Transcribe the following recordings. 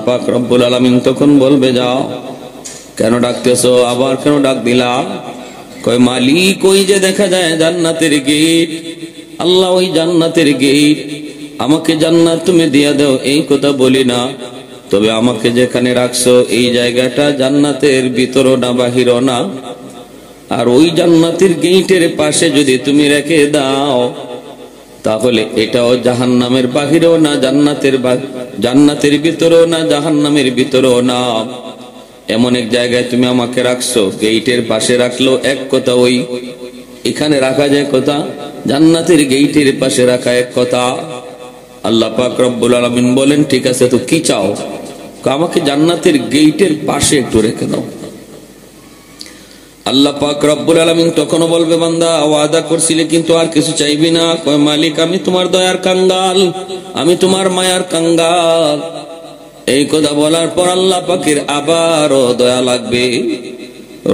পাক রব্বুল আলামিন তখন বলবে, যাও, কেন ডাকতেছো, আবার কেন ডাক দিলা? কয়, মালিক ওই যে দেখা যায় জান্নাতের গেট, আল্লাহ ওই জান্নাতের গেট, আমাকে জান্নাত তুমি দিয়া দাও এই কথা বলি না, তবে আমাকে যেখানে রাখছো এই জায়গাটা জান্নাতের ভিতরও না বাহিরও না, আর ওই জান্নাতের গেটের পাশে যদি তুমি রেখে দাও তাহলে এটাও জাহান্নামের বাহিরেও না, জান্নাতের ভিতরেও না, জাহান্নামের ভিতরেও না। এমন এক জায়গায় তুমি আমাকে রাখছো, গেটের পাশে রাখলো এক কথা, ওই এখানে রাখা যায় কথা, জান্নাতের গেটের পাশে রাখা এক কথা। আল্লাহ পাক রব্বুল আলামিন বলেন, ঠিক আছে, তো কি চাও? আমাকে জান্নাতের গেটের পাশে একটু রেখে দাও। আল্লাহ পাক রব্বুল আলামিন তখনও বলবে, বান্দা ওয়াদা করছিলে কিন্তু আর কিছু চাইবি না? কয়, মালিক আমি তোমার দয়ার কাঙ্গাল, আমি তোমার মায়ার কাঙ্গাল। এই কথা বলার পর আল্লাহ পাকের আবারও দয়া লাগবে।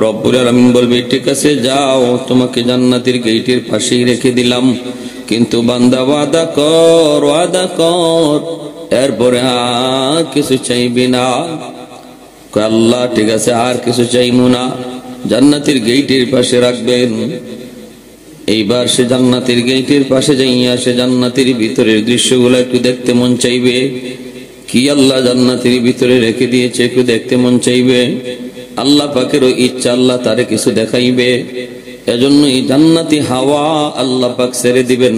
রব্বুল আলামিন বলবে, ঠিক আছে যাও, তোমাকে জান্নাতের গেটের পাশেই রেখে দিলাম, কিন্তু বান্দা ওয়াদা কর, ওয়াদা কর, এরপরে আর কিছু চাইবি না। কয়, আল্লাহ ঠিক আছে, আর কিছু চাইবো না। জান্নাতের গেটের পাশে রাখবেন। এইবার সে জান্নাতের গেটের পাশে যাইয়া সে জান্নাতের ভিতরের দৃশ্যগুলো একটু দেখতে মন চাইবে। কি আল্লাহ জান্নাতের ভিতরে রেখে দিয়েছে একটু দেখতে মন চাইবে। আল্লাহ পাকেরও ইচ্ছা, আল্লাহ তারে কিছু দেখাইবে। এজন্য এই জান্নাতি হাওয়া আল্লাহ পাক ছেড়ে দিবেন।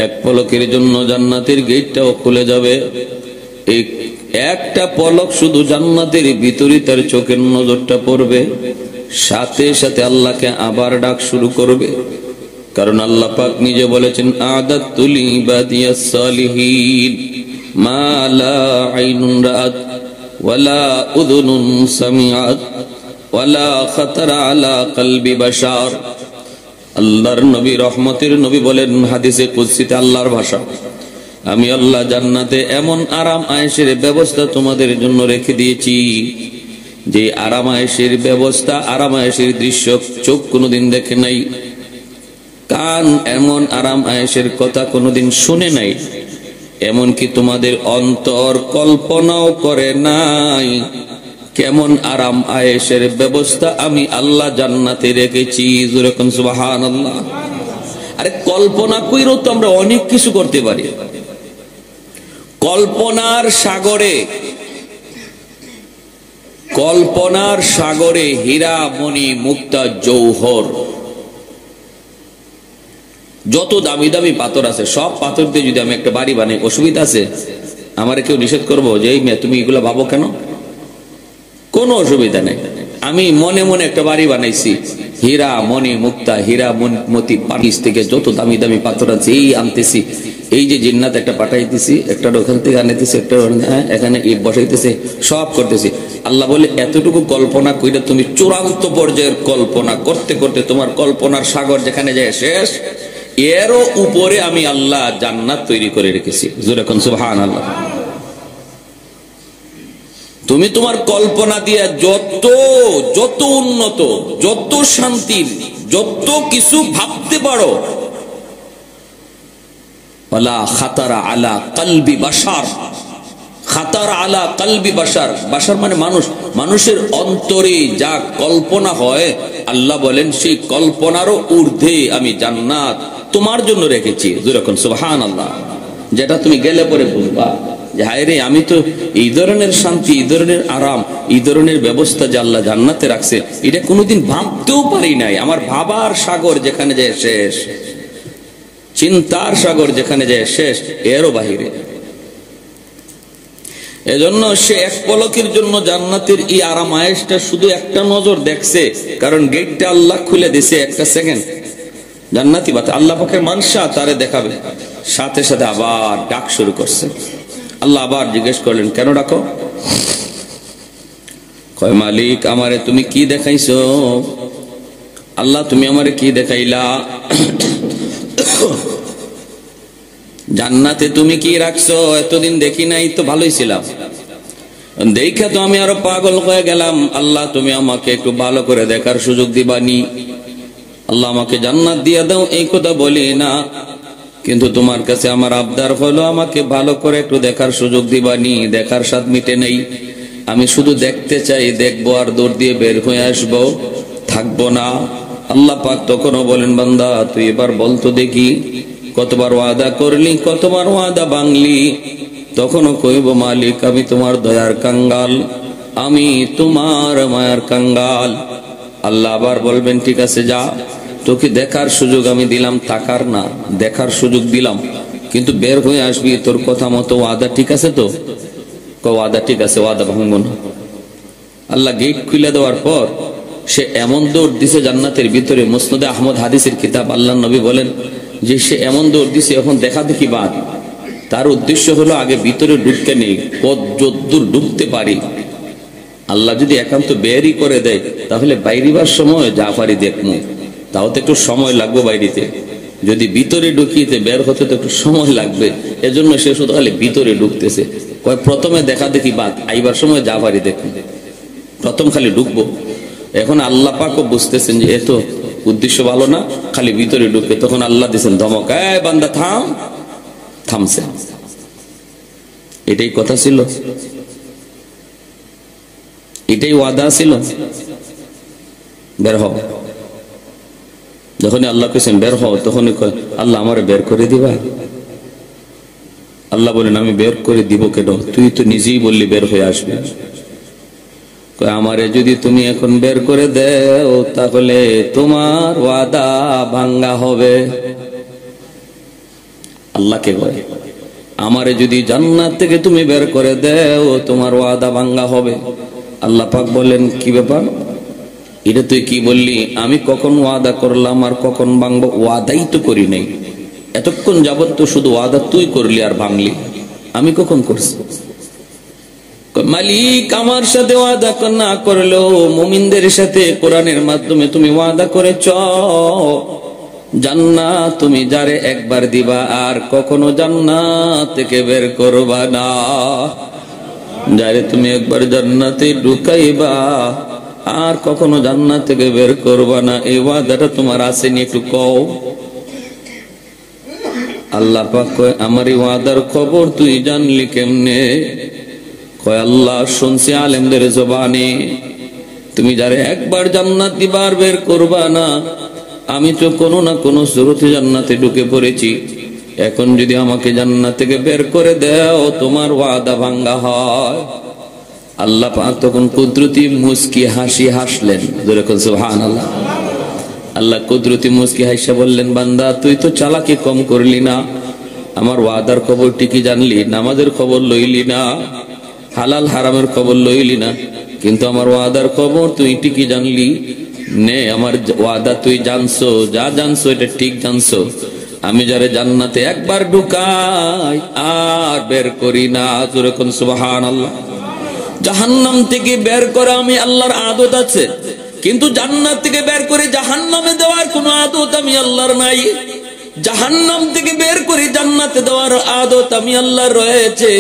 এক পলকের জন্য জান্নাতের গেটটাও খুলে যাবে। এই একটা পলক শুধু জান্নাতের ভিতরে তার চোখের নজরটা পড়বে, সাথে সাথে আল্লাহকে আবার ডাক শুরু করবে। কারণ আল্লাহ পাক নিজে বলেছেন, আদাতুল ইবাদিয়াস সালিহিন মা লা আইনুন রাআত ওয়ালা উযুনুন সামিআত ওয়ালা খাতারা আলা কলবি বাশার। আল্লাহর নবী, রহমতের নবী বলেন হাদিসে কুদসিতে, আল্লাহর ভাষা, আমি আল্লাহ জান্নাতে এমন আরাম আয়েশের ব্যবস্থা তোমাদের জন্য রেখে দিয়েছি যে আরাম আয়েশের ব্যবস্থা, আরাম আয়েশের দৃশ্য চোখ কোনোদিন দেখে নাই, কান এমন আরাম আয়েশের কথা কোনোদিন শুনে নাই, এমনকি তোমাদের অন্তর কল্পনাও করে নাই কেমন আরাম আয়েশের ব্যবস্থা আমি আল্লাহ জান্নাতে রেখেছি। যেরকম সুবহানাল্লাহ। আরে কল্পনা কইরও তো আমরা অনেক কিছু করতে পারি। কল্পনার সাগরে হীরা মণি মুক্তা জৌহর, যত দামি দামি পাথর আছে সব পাথর দিয়ে যদি আমি একটা বাড়ি বানাই, অসুবিধা আছে? আমারে কেউ নিষেধ করবো যে এই মেয়ে তুমি এগুলা ভাবো কেন? কোনো অসুবিধা নেই। আমি মনে মনে একটা বাড়ি বানাইছি, হীরা মণি মুক্তা, হীরা মতি পানিস থেকে যত দামি দামি পাথর আছে এই আনতেছি, এই যে জিন্নাত একটা পাঠাইতেছি, একটা ওখান থেকে আনাইতেছি, একটা এখানে বসাইতেছে, সব করতেছি। আল্লাহ বলে, এতটুকু কল্পনা কইরা তুমি চূড়ান্ত পর্যায়ের কল্পনা করতে করতে তোমার কল্পনার সাগর যেখানে যায় শেষ, এরও উপরে আমি আল্লাহ জান্নাত তৈরি করে রেখেছি। যেরকম সুবহানাল্লাহ। তুমি তোমার কল্পনা দিয়ে যত উন্নত, যত শান্তির, যত কিছু ভাবতে পারো, ওয়ালা খাতারা আলা কলবি বাশার। খাতারা আলা কলবি বাশার, বাশার মানে মানুষ, মানুষের অন্তরে যা কল্পনা হয় আল্লাহ বলেন সেই কল্পনারও ঊর্ধ্বে আমি জান্নাত তোমার জন্য রেখেছি। যেরকম সুবহানাল্লাহ। যেটা তুমি গেলে পরে বুঝবা যে হায় রে, আমি তো এই ধরনের শান্তি, এই ধরনের আরাম, এই ধরনের ব্যবস্থা যে আল্লাহ জান্নাতে রাখছে এটা কোনোদিন ভাবতেও পারি নাই। আমার ভাবার সাগর যেখানে যায় শেষ, চিন্তার সাগর যেখানে যায় শেষ, এরও বাহিরে। এজন্য সে এক পলকের জন্য জান্নাতের এই আরাম আয়েশটা শুধু একটা নজর দেখছে, কারণ গেটটা আল্লাহ খুলে দিছে একটা সেকেন্ড। জান্নাতি বাতা আল্লাহ পাকের মানসা তারে দেখাবে, সাথে সাথে আবার ডাক শুরু করছে। আল্লাহ আবার জিজ্ঞেস করলেন, কেন ডাকো? কয়, মালিক আমারে তুমি কি দেখাইছো? আল্লাহ তুমি আমারে কি দেখাইলা? জান্নাতে তুমি কি রাখছো? এতদিন দেখি নাই তো, ভালোই ছিলাম, দেখা তো আমি আরো পাগল হয়ে গেলাম। আল্লাহ তুমি আমাকে একটু ভালো করে দেখার সুযোগ দিবানি। আল্লাহ আমাকে জান্নাত দিয়া দাও এই কথা বলি না, কিন্তু তোমার কাছে আমার আবদার হলো আমাকে ভালো করে একটু দেখার সুযোগ দিবানি। দেখার স্বাদ মিটে নেই, আমি শুধু দেখতে চাই, দেখবো আর দৌড় দিয়ে বের হয়ে আসবো, থাকবো না। আল্লাহ পাক তখনও বলেন, বান্দা তুই এবার বলতো দেখি কতবার ওয়াদা করলি, কতবার ওয়াদা ভাঙলি? তখনও কইব, মালিক আমি তোমার দয়ার কাঙ্গাল, আমি তোমার মায়ার কাঙ্গাল। আল্লাহ আবার বলবেন, ঠিক আছে যা, তোকে দেখার সুযোগ আমি দিলাম, তাকার না, দেখার সুযোগ দিলাম, কিন্তু বের হয়ে আসবি তোর কথা মতো। ওয়াদা ঠিক আছে তো? ওয়াদা ঠিক আছে, ওয়াদা ভাঙবো না। আল্লাহ গেট খুলে দেওয়ার পর সে এমন দৌড় দিছে জান্নাতের ভিতরে। মুসনাদে আহমদ হাদিসের কিতাব, আল্লাহ নবী বলেন যে সে এমন দৌড় দিছে, এখন দেখা দেখি বাদ। তার উদ্দেশ্য হলো আগে ভিতরে ঢুকতে নেই, যদ্দূর ঢুকতে পারি। আল্লাহ যদি একান্ত বেরই করে দেয় তাহলে বাইরিবার সময় জাফারি দেখবো, তাও তো একটু সময় লাগবে বাইরিতে। যদি ভিতরে ঢুকিতে বের হতে তো একটু সময় লাগবে, এজন্য সে শুধু খালি ভিতরে ঢুকতেছে। প্রথমে দেখা দেখি বাদ, আইবার সময় জাফারি দেখবো, প্রথম খালি ঢুকবো। এখন আল্লাহ পাকও বুঝতেছেন যে এত উদ্দেশ্য ভালো না, খালি ভিতরে ঢুকে। তখন আল্লাহ দিয়েছেন ধমক, এই বান্দা থাম। থামছে। এটাই কথা ছিল, এটাই ওয়াদা ছিল, বের হও। যখনই আল্লাহ কেছেন বের হও, তখনই আল্লাহ আমারে বের করে দিবা। আল্লাহ বলেন, আমি বের করে দিব কেন? তুই তো নিজেই বললি বের হয়ে আসবে। আমারে যদি তুমি এখন বের করে দেও তাহলে তোমার ওয়াদা ভাঙ্গা হবে। আল্লাহকে বলে, আমারে যদি জান্নাত থেকে তুমি বের করে দেও তোমার ওয়াদা ভাঙ্গা হবে। আল্লাহ পাক বলেন, কি ব্যাপার? এটা তুই কি বললি? আমি কখন ওয়াদা করলাম আর কখন ভাঙবো? ওয়াদাই তো করি নাই, এতক্ষণ যাবত তো শুধু ওয়াদা তুই করলি আর ভাঙলি, আমি কখন করছি? মালিক আমার সাথে ওয়াদা না করলেও মুমিনদের সাথে কোরআনের মাধ্যমে তুমি ওয়াদা করেছ, জান্নাত তুমি যারে একবার দিবা আর কখনো জান্নাত থেকে বের করবা না। যারে তুমি একবার জান্নাতে ঢুকাইবা আর কখনো জান্নাত থেকে বের করবা না, এই ওয়াদাটা তোমার আসেনি? একটু কও। আল্লাহ পাক কয়, আমার এই ওয়াদার খবর তুই জানলি কেমনে? কয়, আল্লাহ শুনছি আলেমদের জবানে, তুমি যারে একবার জান্নাত দিবার বের করবা না, আমি তো কোনো না কোনো সুরতে জান্নাতে ঢুকে পড়েছি। এখন যদি আমাকে জান্নাত থেকে বের করে দাও তোমার ওয়াদা ভাঙ্গা হয়। আল্লাহ পাক তখন কুদরতি মুস্কি হাসি হাসলেন, যেরকম সুবহানাল্লাহ। আল্লাহ কুদরতি মুস্কি হাসি বললেন, বান্দা তুই তো চালাকি কম করলি না, আমার ওয়াদার খবর ঠিকই জানলি, নামাজের খবর লইলি না, হালাল হারামের খবর লইলি না, কিন্তু আমার ওয়াদার খবর তুই ঠিকই জানলি। নে আমার ওয়াদা তুই জানছো, যা জানছো এটা ঠিক জানছো। আমি যারে জান্নাতে একবার ঢুকাই আর বের করি না, যেরকম সুবহানাল্লাহ। জাহান্নাম থেকে বের করা আমি আল্লাহর আদত আছে, কিন্তু জান্নাত থেকে বের করে জাহান্নামে দেওয়ার কোন আদত আমি আল্লাহর নাই। জাহান্নাম থেকে বের করে জান্নাতে দেওয়ার আদত আমি আল্লাহর রয়েছে,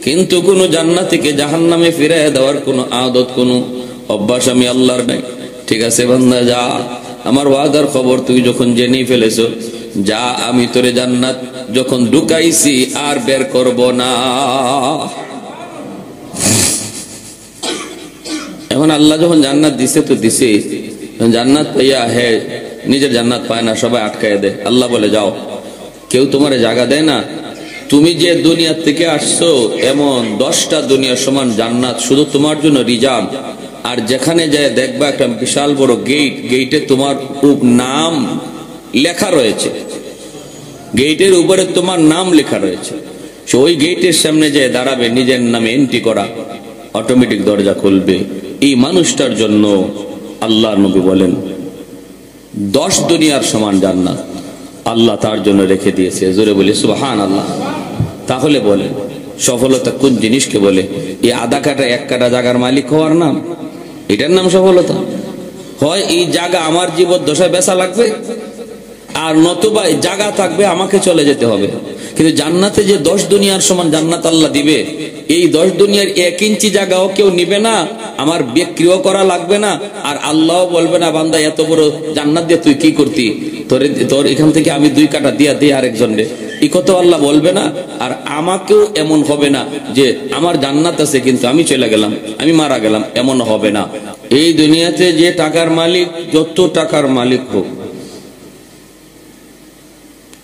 কিন্তু কোন জান্নাত থেকে জাহান্নামে ফিরিয়ে দেওয়ার কোন আদত, কোন অভ্যাস আমি আল্লাহর নাই। ঠিক আছে বান্দা, যা, আমার ওয়াদার খবর তুই যখন জেনে ফেলেছো, যা, আমি তোরে জান্নাত যখন ঢুকাইছি আর বের করব না। এখন আল্লাহ যখন জান্নাত দিছে তো দিছে, জান্নাত পাইয়া হে নিজের জান্নাত পায় না, সবাই আটকায় দেয়। আল্লাহ বলে, যাও, কেউ তোমারে জায়গা দেয় না। তুমি যে দুনিয়া থেকে আসছো এমন 10টা দুনিয়ার সমান জান্নাত শুধু তোমার জন্য রিজার্ভ। আর যেখানে যায় দেখবা একটা বিশাল বড় গেট, গেটে তোমার নাম লেখা রয়েছে, গেটের উপরে তোমার নাম লেখা রয়েছে। ওই গেটের সামনে যে দাঁড়াবে, নিজের নামে এন্ট্রি করা, অটোমেটিক দরজা খুলবে। এই মানুষটার জন্য আল্লাহ নবী বলেন 10 দুনিয়ার সমান জান্নাত আল্লাহ তার জন্য রেখে দিয়েছে। জোরে বলি সুবহানাল্লাহ। তাহলে বলে সফলতা কোন জিনিসকে বলে? এই আধা কাটা 1 কাটা জায়গার মালিক হওয়ার নাম, এটার নাম সফলতা? হয় এই জায়গা আমার জীবদ্দশায় বেচা লাগবে, আর নতুবা জায়গা থাকবে আমাকে চলে যেতে হবে। কিন্তু জান্নাতে যে 10 দুনিয়ার সমান জান্নাত আল্লাহ দিবে, এই 10 দুনিয়ার 1 ইঞ্চি জায়গাও কেউ নিবে না, আমার বিক্রিও করা লাগবে না, আর আল্লাহ বলবে না বান্দা এত বড় জান্নাত দিয়ে তুই কি করতি, তোর এখান থেকে আমি 2 কাটা দিয়া দিই আরেকজনরে, এই কথা আল্লাহ বলবে না। আর আমাকেও এমন হবে না যে আমার জান্নাত আছে কিন্তু আমি চলে গেলাম, আমি মারা গেলাম, এমন হবে না। এই দুনিয়াতে যে টাকার মালিক, যত টাকার মালিক হোক,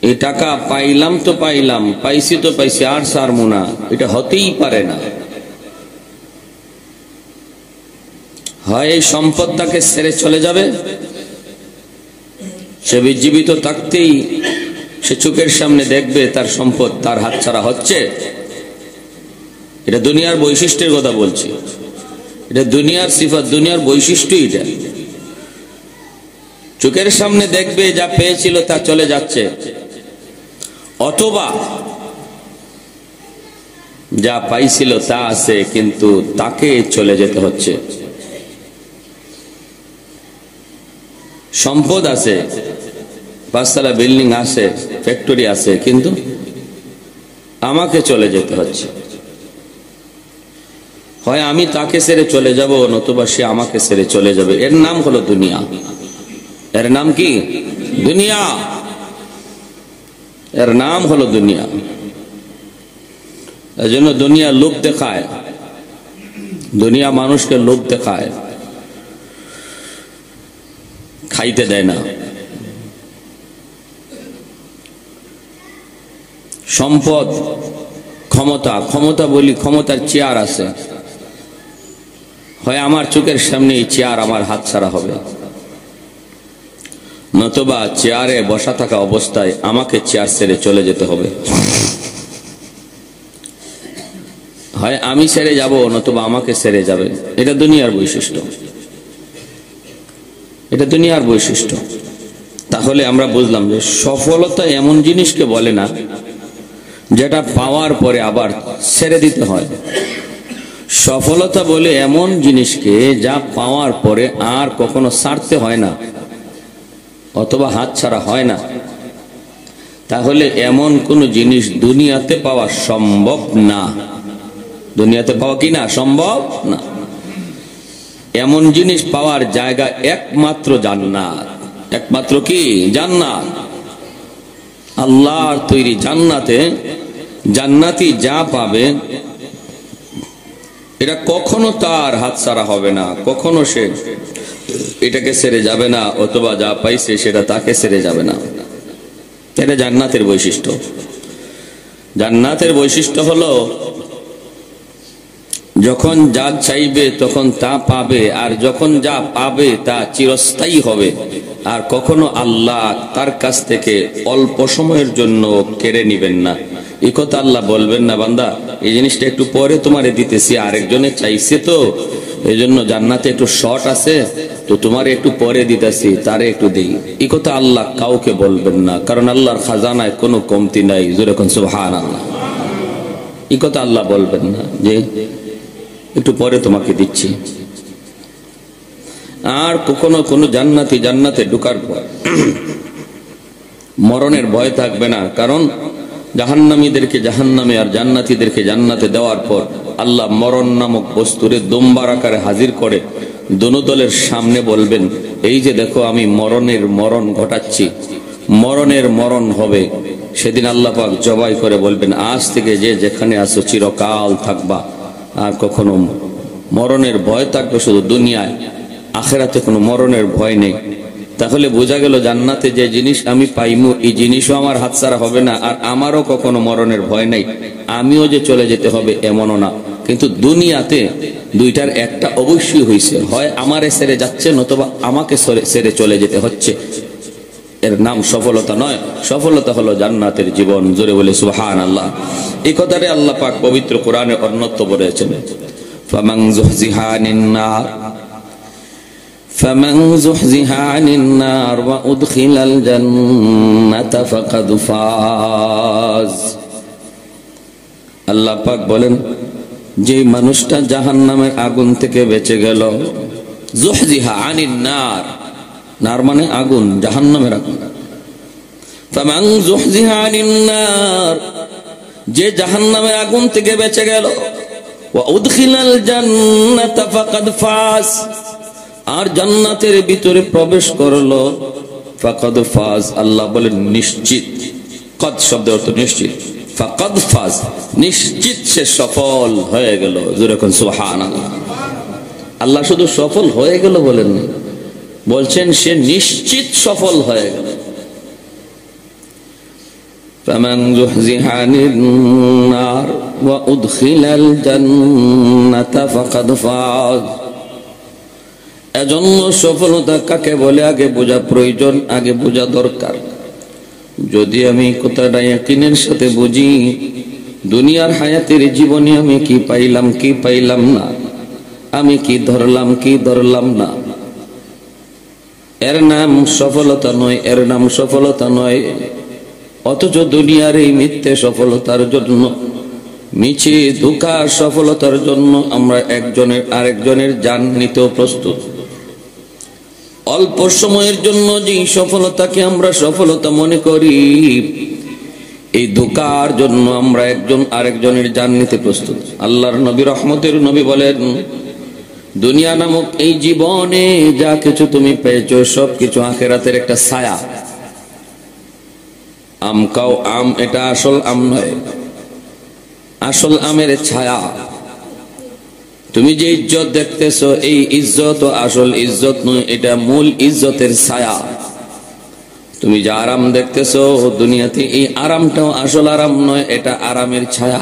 এই টাকা পাইলাম তো পাইলাম, পাইছি তো পাইছি, আর সারমু না, এটা হতেই পারে না। হয় এই সম্পদ তাকে ছেড়ে চলে যাবে, সে জীবিত থাকতেই সে চোখের সামনে দেখবে তার সম্পদ তার হাতছাড়া হচ্ছে। এটা দুনিয়ার বৈশিষ্ট্যের কথা বলছি, এটা দুনিয়ার সিফাত, দুনিয়ার বৈশিষ্ট্য। এটা চোখের সামনে দেখবে যা পেয়েছিল তা চলে যাচ্ছে, অথবা যা পাইছিল তা আছে কিন্তু তাকে চলে যেতে হচ্ছে। সম্পদ আছে, 5 তলা বিল্ডিং আছে, ফ্যাক্টরি আছে, কিন্তু আমাকে চলে যেতে হচ্ছে। হয় আমি তাকে ছেড়ে চলে যাব, নতুবা সে আমাকে ছেড়ে চলে যাবে। এর নাম হলো দুনিয়া। এর নাম কি? দুনিয়া। এর নাম হলো দুনিয়া। এই জন্য দুনিয়া লোভ দেখায়, দুনিয়া মানুষকে লোভ দেখায়, খাইতে দেয় না। সম্পদ, ক্ষমতা, ক্ষমতা বলি, ক্ষমতার চেয়ার আছে, হয় আমার চোখের সামনে এই চেয়ার আমার হাত ছাড়া হবে, নতুবা চেয়ারে বসা থাকা অবস্থায় আমাকে চেয়ার ছেড়ে চলে যেতে হবে। হয় আমি ছেড়ে যাব, নতুবা আমাকে ছেড়ে যাবে। এটা দুনিয়ার বৈশিষ্ট্য, এটা দুনিয়ার বৈশিষ্ট্য। তাহলে আমরা বুঝলাম যে সফলতা এমন জিনিসকে বলে না যেটা পাওয়ার পরে আবার ছেড়ে দিতে হয়। সফলতা বলে এমন জিনিসকে যা পাওয়ার পরে আর কখনো ছাড়তে হয় না, অথবা হাত ছাড়া হয় না। তাহলে এমন কোন জিনিস দুনিয়াতে পাওয়া সম্ভব না। দুনিয়াতে পাওয়া কি না সম্ভব না। এমন জিনিস পাওয়ার জায়গা একমাত্র জান্নাত। একমাত্র কি? জান্নাত। আল্লাহর তৈরি জান্নাতে জান্নাতি যা পাবে এটা কখনো তার হাত ছাড়া হবে না, কখনো সে এটাকে ছেড়ে যাবে না, অথবা যা পাইছে সেটা তাকে ছেড়ে যাবে না। এটা জান্নাতের বৈশিষ্ট্য। জান্নাতের বৈশিষ্ট্য হলো যখন যা চাইবে তখন তা পাবে, আর যখন যা পাবে তা চিরস্থায়ী হবে, আর কখনো আল্লাহ তার কাছ থেকে অল্প সময়ের জন্য কেড়ে নিবেন না। এই কথা আল্লাহ বলবেন না, বান্দা এই জিনিসটা একটু পরে তোমারে দিতেছি, আরেকজনে চাইছে তো এই জন্য জান্নাতে একটু শর্ট আছে, তো তোমারে একটু পরে দিতেছি, তারে একটু দেই। এই কথা আল্লাহ কাউকে বলবেন না, কারণ আল্লাহর খাজানায় কোনো কমতি নাই। জোরে কোন সুবহানাল্লাহ। এই কথা আল্লাহ বলবেন না যে একটু পরে তোমাকে দিচ্ছি। আর কখনো কোনো জান্নাতে ঢোকার পর মরণের ভয় থাকবে না, কারণ জাহান্নামীদেরকে জাহান্নামে আর জান্নাতীদেরকে জান্নাতে দেওয়ার পর আল্লাহ মরণ নামক বস্তুরে দুম্বার আকারে হাজির করে দোনো দলের সামনে বলবেন, এই যে দেখো আমি মরণ ঘটাচ্ছি, মরণের মরণ হবে। সেদিন আল্লাহ পাক জবাই করে বলবেন, আজ থেকে যে যেখানে আছো চিরকাল থাকবা, আর কখনো মরণের ভয় থাকবে শুধু দুনিয়ায়, আখিরাতে কোনো মরণের ভয় নেই। তাহলে বোঝা গেল জান্নাতে যে জিনিস আমি পাইমু এই জিনিসও আমার হাতছাড়া হবে না, আর আমারও কখনো মরণের ভয় নাই, আমিও যে চলে যেতে হবে এমনও না। কিন্তু দুনিয়াতে দুইটার একটা অবশ্যই হয়েছে, হয় আমারে ছেড়ে যাচ্ছে, নতুবা আমাকে ছেড়ে চলে যেতে হচ্ছে। এর নাম সফলতা নয়, সফলতা হলো জান্নাতের জীবন। জোরে বলে সুবহানাল্লাহ। এই কথাটা আল্লাহ পাক পবিত্র কোরআনে অন্যত্র বলেছেন, ফামান যুহজিহা আনিন নার فمن زحزح عن النار وأدخل الجنة فقد فاز। আল্লাহ পাক বলেন, যে মানুষটা জাহান্নামের আগুন থেকে বেঁচে গেল, যুহজিহা আনিন নার, নার মানে আগুন, জাহান্নামের আগুন, ফামান যুহজিহা আনিন নার, যে জাহান্নামের আগুন থেকে বেঁচে গেল, ওয়া উদখিলাল জান্নাতা ফাকাদ ফাজ, আর জান্নাতের ভিতরে প্রবেশ করলো, ফাকাদ ফাজ, আল্লাহ বলেন নিশ্চিত। কদ শব্দের অর্থ নিশ্চিত, ফাকাদ ফাজ নিশ্চিত সে সফল হয়ে গেল। জোরে কোন সুবহানাল্লাহ। আল্লাহ শুধু সফল হয়ে গেল বলেন না, বলছেন সে নিশ্চিত সফল হয়ে গেল। ফামান যুহজিহা আনিন নার ওয়া উদখিলাল জান্নাতা ফাকাদ ফাজ। এজন্য সফলতা কাকে বলে আগে বোঝা প্রয়োজন, আগে বোঝা দরকার। যদি আমি কথাটা ইয়াকিনের সাথে বুঝি, দুনিয়ার হায়াতের জীবনে আমি কি পাইলাম কি পাইলাম না, আমি কি ধরলাম কি ধরলাম না, এর নাম সফলতা নয়, এর নাম সফলতা নয়। অথচ দুনিয়ার এই মিথ্যে সফলতার জন্য, মিছে ধোঁকা সফলতার জন্য আমরা একজনের আরেকজনের জান নিতেও প্রস্তুত। অল্প সময়ের জন্য যে সফলতাকে আমরা সফলতা মনে করি, এই ধোঁকার জন্য আমরা একজন আরেকজনের জান নিতে প্রস্তুত। আল্লাহর নবী, রহমতের নবী বলেন, দুনিয়া নামক এই জীবনে যা কিছু তুমি পেয়েছো সবকিছু আখিরাতের একটা ছায়া। আম খাও, আম এটা আসল আম নয়, আসল আমের ছায়া। তুমি যে ইজ্জত দেখতেছো, এই ইজ্জত আসল ইজ্জত নয়, এটা মূল ইজ্জতের ছায়া। তুমি যে আরাম দেখতেছো দুনিয়াতে, এই আরামটাও আসল আরাম নয়, এটা আরামের ছায়া।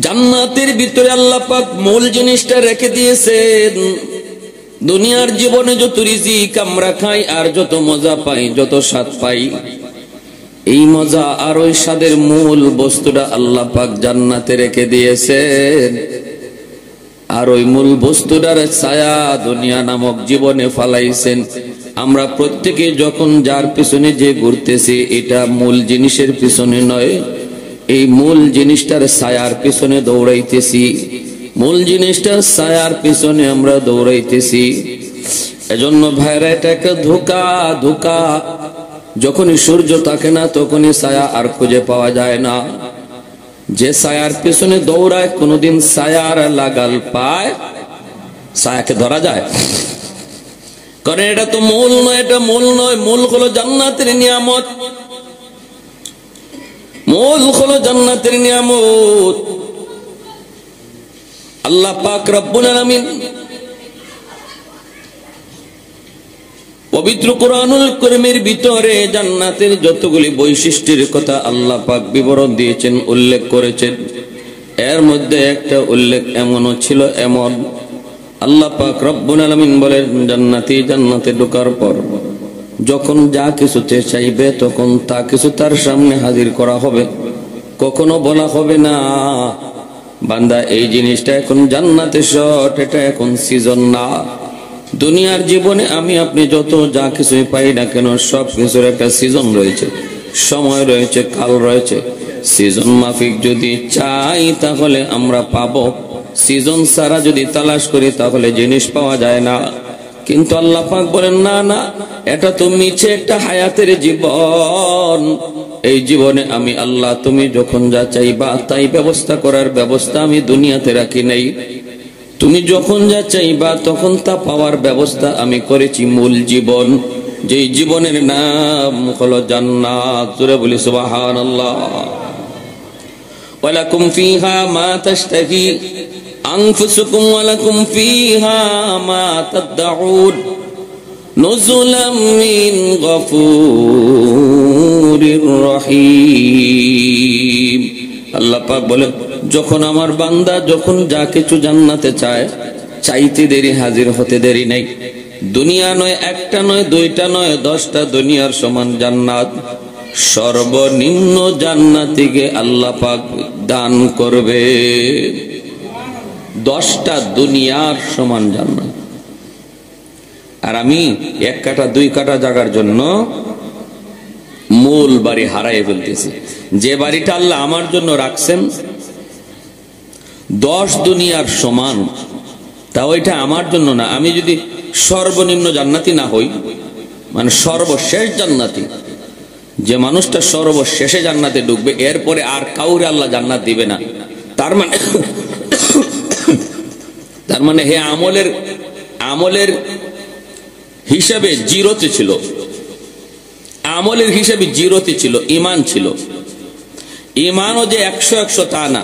জান্নাতের ভিতরে আল্লাহ পাক মূল জিনিসটা রেখে দিয়েছেন। দুনিয়ার জীবনে যত রিজিক আমরা খাই আর যত মজা পাই, যত স্বাদ পাই, এই মজা আর ওই স্বাদের মূল বস্তুটা আল্লাহ পাক জান্নাতে রেখে দিয়েছেন। আর ওই মূল বস্তুটার ছায়া দুনিয়া নামক জীবনে ফালাইছেন। আমরা প্রত্যেকে যখন যার পিছনে যে ঘুরতেছি, এটা মূল জিনিসের পিছনে নয়, এই মূল জিনিসটার ছায়ার পিছনে দৌড়াইতেছি, মূল জিনিসটার ছায়ার পিছনে আমরা দৌড়াইতেছি। এজন্য ভাইরা, এটা একটা ধোঁকা। ধোঁকা, যখনই সূর্য থাকে না তখনই ছায়া আর খুঁজে পাওয়া যায় না। যে ছায়ার পিছনে দৌড়ায় কোনদিন ছায়ার লাগাল পায়, ছায়াকে ধরা যায়? কারণ এটা তো মূল নয়, এটা মূল নয়। মূল হলো জান্নাতের নিয়ামত, মূল হলো জান্নাতের নিয়ামত। আল্লাহ পাক রব্বুল আলামিন পবিত্র কোরআনুল কারীমের ভিতরে জান্নাতের যতগুলি বৈশিষ্ট্যের কথা আল্লাহ পাক বিবরণ দিয়েছেন, উল্লেখ করেছেন। এর মধ্যে একটা উল্লেখ এমনও ছিল, এমন আল্লাহ পাক রব্বুল আলামিন বলেন, জান্নাতে ঢোকার পর যখন যা কিছুতে চাইবে তখন তা কিছু তার সামনে হাজির করা হবে। কখনো বলা হবে না, বান্দা এই জিনিসটা এখন জান্নাতে শর্ট, এটা এখন সিজন না। দুনিয়ার জীবনে আমি আপনি যত যা কিছুই পাই না কেন, সব কিছুর একটা সিজন রয়েছে, সময় রয়েছে, কাল রয়েছে। সিজন মাফিক যদি চাই তাহলে আমরা পাবো, সিজন ছাড়া যদি তালাশ করি তাহলে জিনিস পাওয়া যায় না। কিন্তু আল্লাহ পাক বলেন, না না, এটা তো মিছে একটা হায়াতের জীবন। এই জীবনে আমি আল্লাহ তুমি যখন যা চাইবা তাই ব্যবস্থা করার ব্যবস্থা আমি দুনিয়াতে রাখি নাই। তুমি যখন যা চাইবা তখন তা পাওয়ার ব্যবস্থা আমি করেছি মূল জীবন, যেই জীবনের নাম হলো জান্নাত। জোরে বলি সুবহানাল্লাহ। ওয়ালাকুম ফিহা মা তাশতাহি আনফুসুকুম ওয়ালাকুম ফিহা মা তাদউন নুজুলাম মিন গফুরির রহিম। আল্লাহ পাক বলেন, যখন আমার বান্দা যখন যা কিছু জান্নাতে চায়, চাইতে দেরি, হাজির হতে দেরি নেই। দুনিয়া নয়, একটা নয়, দুইটা নয়, 10টা দুনিয়ার সমান জান্নাত। সর্বনিম্ন জান্নাতিকে আল্লাহ পাক দান করবে 10টা দুনিয়ার সমান জান্নাত। আর আমি 1 কাঠা 2 কাঠা জায়গার জন্য মূল বাড়ি হারাই ফেলতেছি। যে বাড়িটা আল্লাহ আমার জন্য রাখছেন 10 দুনিয়ার সমান, তা ওইটা আমার জন্য না। আমি যদি সর্বনিম্ন জান্নাতি না হই, মানে সর্বশেষ জান্নাতি, যে মানুষটা সর্বশেষে জান্নাতে ঢুকবে, এরপরে আর কাউরে আল্লাহ জান্নাত দিবে না। তার মানে হে আমলের হিসাবে জিরোতে ছিল, আমলের হিসাবে জিরোতে ছিল, ঈমান ছিল। ঈমানও যে 100 তা না।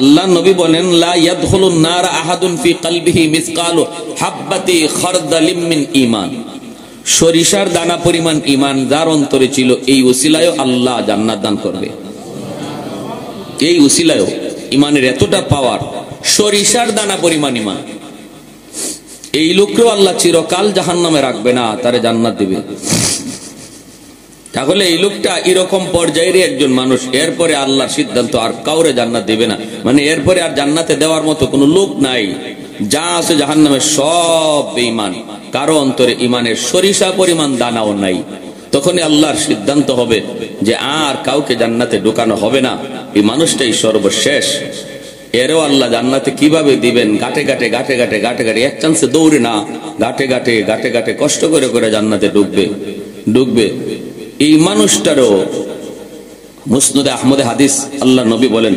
আল্লাহ নবী বলেন, লা ইয়াদখুলুন নার আহাদুন ফি কলবিহি মিসকালু হাববাতি খারদালিম মিন ঈমান। সরিষার দানা পরিমাণ ঈমান যার অন্তরে ছিল, এই উসিলায়ও আল্লাহ জান্নাত দান করবে। এই উসিলায়ও ঈমানের এতটা পাওয়ার, সরিষার দানা পরিমাণ ঈমান। এই লোককেও আল্লাহ চিরকাল জাহান্নামে রাখবে না, তারে জান্নাত দিবে। তাহলে এই লোকটা এরকম পর্যায়ের একজন মানুষ, এরপরে আল্লাহর সিদ্ধান্ত আর কাউরে জান্নাত দিবে না। মানে এরপরে আর জান্নাতে দেওয়ার মতো কোনো লোক নাই। যা আছে জাহান্নামে সব বেঈমান, কারো অন্তরে ঈমানের সরিষা পরিমাণ দানাও নাই। তখনই আল্লাহর সিদ্ধান্ত হবে যে আর কাউকে জান্নাতে ঢোকানো হবে না, এই মানুষটাই সর্বশেষ। এরও আল্লাহ জান্নাতে কিভাবে দিবেন? ঘাটে ঘাটে ঘাটে ঘাটে ঘাটে ঘাটে, এক চান্সে দৌড়ে না, ঘাটে ঘাটে ঘাটে ঘাটে কষ্ট করে করে জান্নাতে ঢুকবে। এই মানুষটারও মুসনাদে আহমদে হাদিস, আল্লাহ নবী বলেন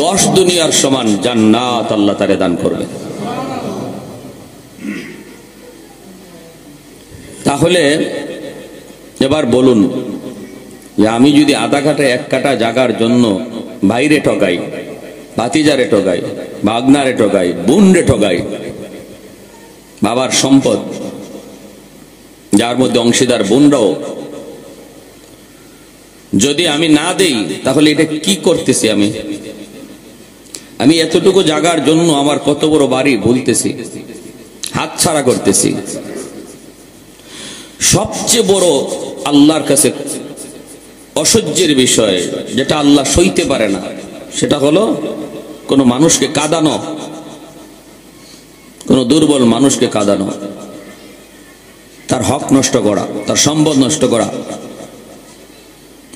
10 দুনিয়ার সমান জান্নাত আল্লাহ তারে দান করবে। তাহলে এবার বলুন যে আমি যদি আধা কাটা 1 কাটা জাগার জন্য বাইরে ঠগাই, ভাতিজারে ঠগাই, ভাগনারে ঠগাই, বোনরে ঠগাই, বাবার সম্পদ যার মধ্যে অংশীদার বোনরাও যদি আমি না দেই, তাহলে এটা কি করতেছি? আমি এতটুকু জাগার জন্য আমার কত বড় বাড়ি ভুলতেছি, হাতছাড়া করতেছি। সবচেয়ে বড় আল্লাহর কাছে অসহ্যের বিষয়, যেটা আল্লাহ সইতে পারে না, সেটা হলো কোন মানুষকে কাঁদানো, কোন দুর্বল মানুষকে কাঁদানো, তার হক নষ্ট করা, তার সম্পদ নষ্ট করা।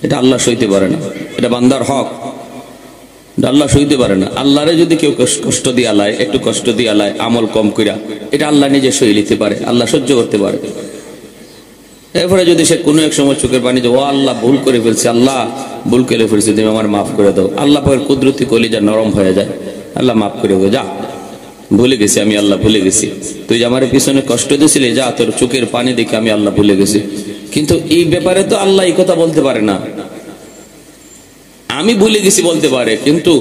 এটা আল্লাহ সইতে পারে না। এটা বান্দার হক, আল্লাহ সইতে পারে না। আল্লাহরে যদি কেউ কষ্ট দিয়ে আলায়, একটু কষ্ট দিয়ে আলায়, আমল কম কইরা, এটা আল্লাহ নিজে সই নিতে পারে, আল্লাহ সহ্য করতে পারে। এরপরে যদি সে কোনো এক সময় চোখের পানি যে ও আল্লাহ ভুল করে ফেলছে, আল্লাহ ভুল করে ফেলছে, তুমি আমার মাফ করে দাও, আল্লাহ পাকের কুদরতি কলিজা নরম হয়ে যায়, আল্লাহ মাফ করে দাও, যা ভুলে গেছি আমি, আল্লাহ ভুলে গেছি, তুই যে আমার পিছনে কষ্ট দিয়েছিলি, যা তোর চোখের পানি দেখে আমি আল্লাহ ভুলে গেছি। কিন্তু এই ব্যাপারে তো আল্লাহ এই কথা বলতে পারে না। আমি ভুলে গেছি বলতে পারে, কিন্তু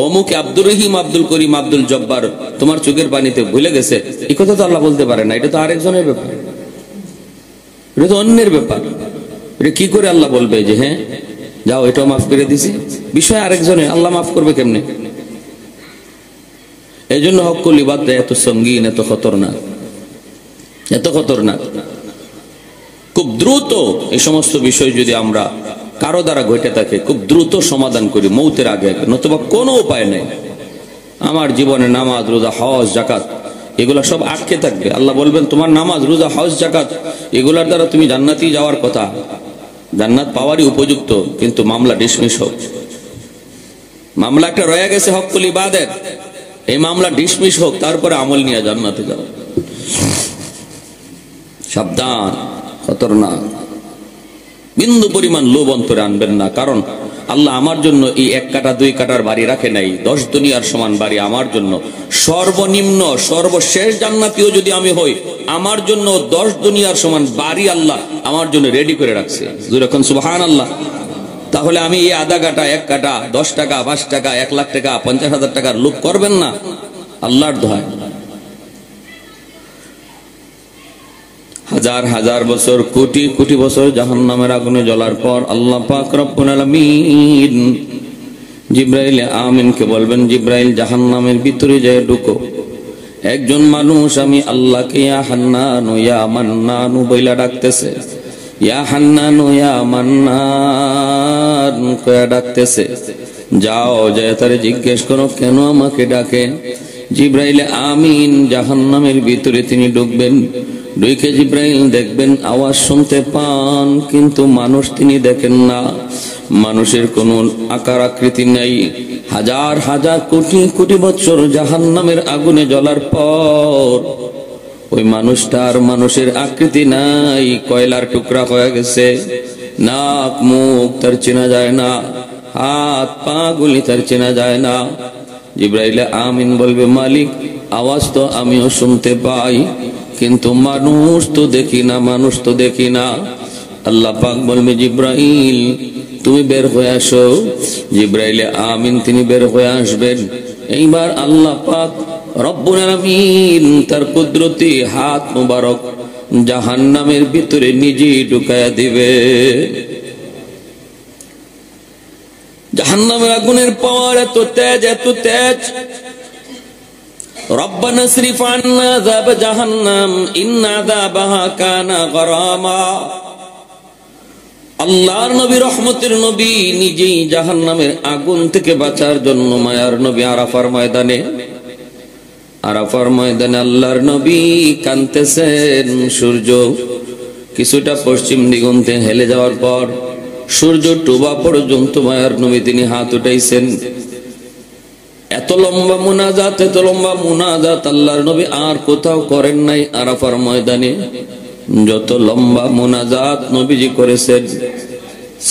অমুক আব্দুর রহিম, আব্দুল করিম, আব্দুল জব্বার তোমার চোখের পানিতে ভুলে গেছে, এই কথা তো আল্লাহ বলতে পারে না। এটা তো আরেকজনের ব্যাপার, এটা তো অন্যের ব্যাপার। এটা কি করে আল্লাহ বলবে যে হ্যাঁ যাও এটাও মাফ করে দিছি? বিষয় আরেকজনের, আল্লাহ মাফ করবে কেমনে? এই জন্য হকুল ইবাদত এত সঙ্গীন, এত খতরনাক, এত খতরনাক। খুব দ্রুত এই সমস্ত বিষয় যদি আমরা কারো দ্বারা ঘটে থাকে, খুব দ্রুত সমাধান করি মৌতের আগে, নতুবা কোনো উপায় নেই। আমার জীবনে নামাজ, রোজা, হজ, যাকাত এগুলা সব আটকে থাকবে। আল্লাহ বলবেন তোমার নামাজ, রোজা, হজ, যাকাত এগুলার দ্বারা তুমি জান্নাতি যাওয়ার কথা, জান্নাত পাওয়ারই উপযুক্ত, কিন্তু মামলা ডিসমিস হোক। মামলা একটা রয়ে গেছে হকুল ইবাদত, এই মামলা ডিসমিস হোক, তারপরে আমল নিয়ে জান্নাতে যাও। সাবধান, খতরনাক। বিন্দু পরিমাণ লোভ অন্তরে আনবেন না, কারণ আল্লাহ আমার জন্য এই 1 কাটা 2 কাটার বাড়ি রাখে নাই, 10 দুনিয়ার সমান বাড়ি আমার জন্য। সর্বনিম্ন সর্বশেষ জান্নাতীয় যদি আমি হই, আমার জন্য 10 দুনিয়ার সমান বাড়ি আল্লাহ আমার জন্য রেডি করে রাখছে। যখন সুবহানাল্লাহ। তাহলে আমি এই আধা কাটা 1 কাটা 10 টাকা 5 টাকা 1 লাখ টাকা 50,000 টাকার লোভ করবেন না, আল্লাহর দোহাই। হাজার হাজার বছর, কোটি কোটি বছর জাহান্নামের আগুনে জ্বলার পর আল্লাহ পাক রব্বুল আলামিন জিবরাইল আমিনকে বলবেন, জিবরাইল জাহান্নামের ভিতরে যায় ঢুকো। একজন মানুষ আমি আল্লাহকে ইয়া হান্নানু ইয়া মান্নানু বইলা ডাকতেছে, ইয়া হান্নানু ইয়া মান্নান কয়া ডাকতেছে। যাও যায় তারে জিজ্ঞেস করো কেন আমাকে ডাকে। জিবরাইল আমিন জাহান্নামের ভিতরে তিনি ঢুকবেন। ঢুকে জিবরাইল দেখবেন, আওয়াজ শুনতে পান, কিন্তু মানুষ তিনি দেখেন না। মানুষের কোন আকার আকৃতি নাই। হাজার হাজার কোটি কোটি বছর জাহান্নামের আগুনে জ্বলার পর ওই মানুষটার মানুষের আকৃতি নাই, কয়লার টুকরা হয়ে গেছে। নাক মুখ তার চেনা যায় না, হাত পা গুলি তার চেনা যায় না। জিবরাইল আমিন বলবে, মালিক আওয়াজ তো আমিও শুনতে পাই, কিন্তু মানুষ তো দেখি না, মানুষ তো দেখি না। আল্লাহ পাক বলবে, জিবরাইল তুমি বের হয়ে আসো। জিবরাইল আমিন তিনি বের হয়ে আসবেন। এইবার আল্লাহ পাক রব্বুল আলামিন তার কুদরতি হাত মুবারক জাহান্নামের ভিতরে নিজেই ঢুকায়া দিবে। জাহান্নামের আগুনের পাওয়ার এত তেজ, এত তেজ। রব্বানা সরিফ আন্না আযাব জাহান্নাম ইন্না আযাবাহা কানা গরামা। আল্লাহর নবী, রহমতের নবী নিজেই জাহান্নামের আগুন থেকে বাঁচার জন্য মায়ার নবী আরাফার ময়দানে আল্লাহর নবী কাঁদতেছেন। সূর্য কিছুটা পশ্চিম দিগন্তে হেলে যাওয়ার পর সূর্য ডোবা পর্যন্ত মায়ার নবী তিনি হাত উঠাইছেন। এত লম্বা মুনাজাত, এত লম্বা মুনাজাত আল্লাহর নবী আর কোথাও করেন নাই। আরাফার ময়দানে যত লম্বা মুনাজাত নবীজি করেছেন,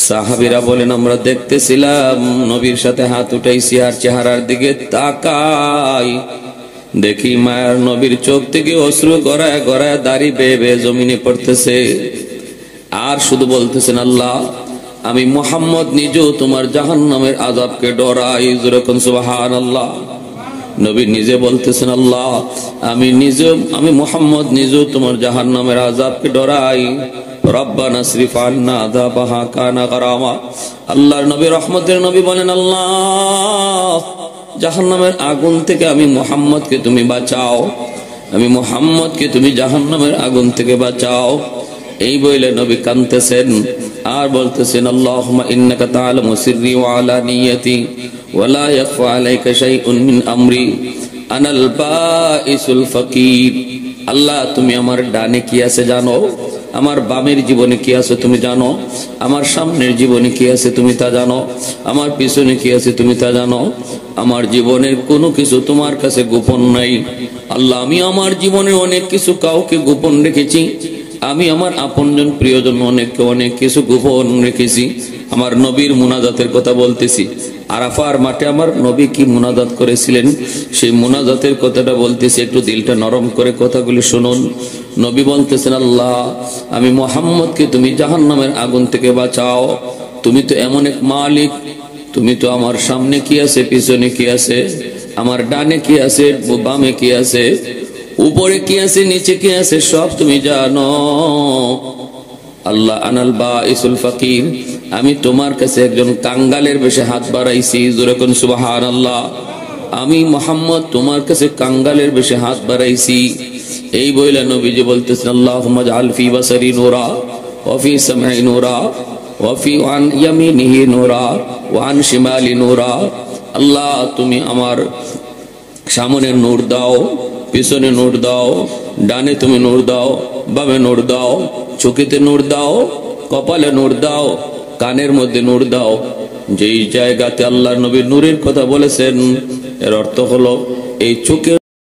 সাহাবীরা বলেন আমরা দেখতেছিলাম, নবীর সাথে হাত উঠাইছি আর চেহারার দিকে তাকাই, দেখি মায়ার নবীর চোখ থেকে অশ্রু গড়ায় গড়ায় দাড়ি বেয়ে বেয়ে জমিনে পড়তেছে। আর শুধু বলতেছেন, আল্লাহ আমি মুহাম্মদ নিজেও তোমার জাহান্নামের আযাবকে ডরাই। যেরকম সুবহানাল্লাহ। নবী নিজে বলতেছেন, আল্লাহ আমি মুহাম্মদ নিজেও তোমার জাহান্নামের আযাবকে ডরাই। রব্বানা সরিফ আন্না আযাবাহা কানা গরামা। আল্লাহর নবী, রহমতের নবী বলেন, আল্লাহ জাহান্নামের আগুন থেকে আমি মুহাম্মদকে তুমি বাঁচাও, আমি মুহাম্মদকে তুমি জাহান্নামের আগুন থেকে বাঁচাও। এই বলে নবী কাঁদতেছেন আর বলতেছেন, আল্লাহুম্মা ইন্নাকা তা'লামু সিররি ওয়া আলানিয়াতি ওয়া লা ইয়াখফা আলাইকা শাইউন মিন আমরি আনাল বাঈসুল ফাকির। আল্লাহ তুমি আমার ডানে কি আছে জানো, আমার বামের জীবনে কি আছে তুমি জানো, আমার সামনের জীবনে কি আছে তুমি তা জানো, আমার পিছনে কি আছে তুমি তা জানো। আমার জীবনের কোনো কিছু তোমার কাছে গোপন নাই। আল্লাহ আমি আমার জীবনে অনেক কিছু কাউকে গোপন রেখেছি, আমি আমার আপনজন প্রিয়জন অনেক কিছু গোপন রেখেছি। আমার নবীর মুনাজাতের কথা বলতেছি। আরাফার মাঠে আমার নবী কি মুনাজাত করেছিলেন সেই মুনাজাতের কথাটা বলতেছি, একটু দিলটা নরম করে কথাগুলি শুনুন। নবী বলতেছেন, আল্লাহ আমি মুহাম্মদকে তুমি জাহান্নামের আগুন থেকে বাঁচাও। তুমি তো এমন এক মালিক, তুমি তো আমার সামনে কি আছে, পিছনে কি আছে, আমার ডানে কি আছে, বামে কি আছে, উপরে কি আছে, নিচে কি আছে, সব তুমি জানো। আল্লাহ আনাল বাঈসুল ফাকির, আমি তোমার কাছে একজন কাঙ্গালের বেশে হাত বাড়াইছি। যেরকম সুবহানাল্লাহ। আমি মুহাম্মদ তোমার কাছে কাঙ্গালের বেশে হাত বাড়াইছি। এই বইলা নবীজি বলতেছেন, আল্লাহুম্মা জাআল ফি বাসারি নূরা ওয়া ফি সামঈ নূরা ওয়া ফি আন ইয়ামিনিহি নূরা ওয়া আন শিমালি নূরা। আল্লাহ তুমি আমার সামনে নূর দাও, পিছনে নূর দাও, ডানে তুমি নূর দাও, বামে নূর দাও, চোখেতে নূর দাও, কপালে নূর দাও, কানের মধ্যে নূর দাও। যেই জায়গাতে আল্লাহর নবী নূরের কথা বলেছেন, এর অর্থ হলো এই চোখের